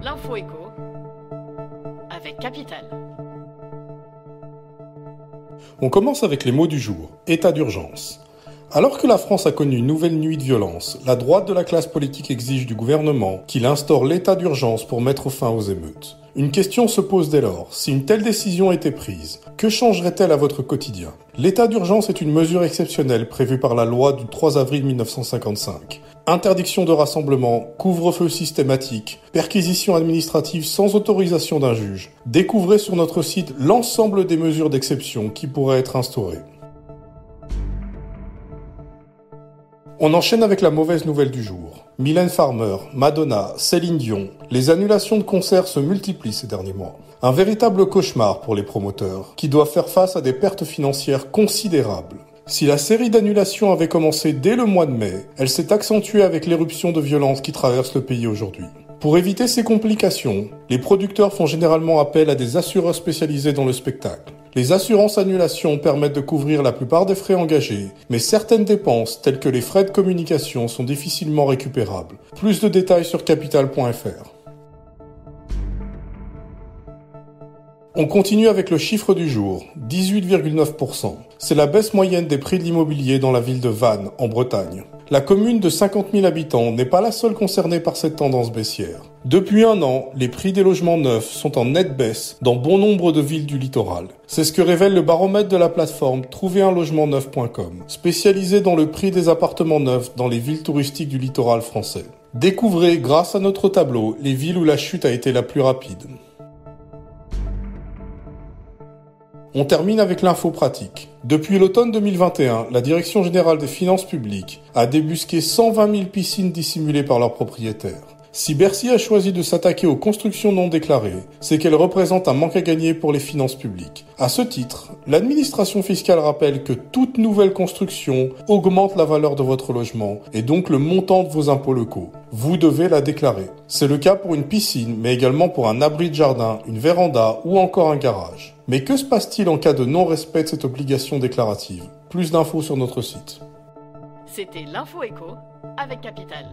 L'info écho avec Capital. On commence avec les mots du jour. État d'urgence. Alors que la France a connu une nouvelle nuit de violence, la droite de la classe politique exige du gouvernement qu'il instaure l'état d'urgence pour mettre fin aux émeutes. Une question se pose dès lors. Si une telle décision était prise, que changerait-elle à votre quotidien ? L'état d'urgence est une mesure exceptionnelle prévue par la loi du 3 avril 1955. Interdiction de rassemblement, couvre-feu systématique, perquisition administrative sans autorisation d'un juge. Découvrez sur notre site l'ensemble des mesures d'exception qui pourraient être instaurées. On enchaîne avec la mauvaise nouvelle du jour. Mylène Farmer, Madonna, Céline Dion, les annulations de concerts se multiplient ces derniers mois. Un véritable cauchemar pour les promoteurs, qui doivent faire face à des pertes financières considérables. Si la série d'annulations avait commencé dès le mois de mai, elle s'est accentuée avec l'éruption de violence qui traverse le pays aujourd'hui. Pour éviter ces complications, les producteurs font généralement appel à des assureurs spécialisés dans le spectacle. Les assurances annulations permettent de couvrir la plupart des frais engagés, mais certaines dépenses, telles que les frais de communication, sont difficilement récupérables. Plus de détails sur capital.fr. On continue avec le chiffre du jour, 18,9%. C'est la baisse moyenne des prix de l'immobilier dans la ville de Vannes, en Bretagne. La commune de 50 000 habitants n'est pas la seule concernée par cette tendance baissière. Depuis un an, les prix des logements neufs sont en nette baisse dans bon nombre de villes du littoral. C'est ce que révèle le baromètre de la plateforme trouverunlogementneuf.com, spécialisé dans le prix des appartements neufs dans les villes touristiques du littoral français. Découvrez, grâce à notre tableau, les villes où la chute a été la plus rapide. On termine avec l'info pratique. Depuis l'automne 2021, la Direction générale des finances publiques a débusqué 120 000 piscines dissimulées par leurs propriétaires. Si Bercy a choisi de s'attaquer aux constructions non déclarées, c'est qu'elles représentent un manque à gagner pour les finances publiques. À ce titre, l'administration fiscale rappelle que toute nouvelle construction augmente la valeur de votre logement et donc le montant de vos impôts locaux. Vous devez la déclarer. C'est le cas pour une piscine, mais également pour un abri de jardin, une véranda ou encore un garage. Mais que se passe-t-il en cas de non-respect de cette obligation déclarative ? Plus d'infos sur notre site. C'était l'info écho avec Capital.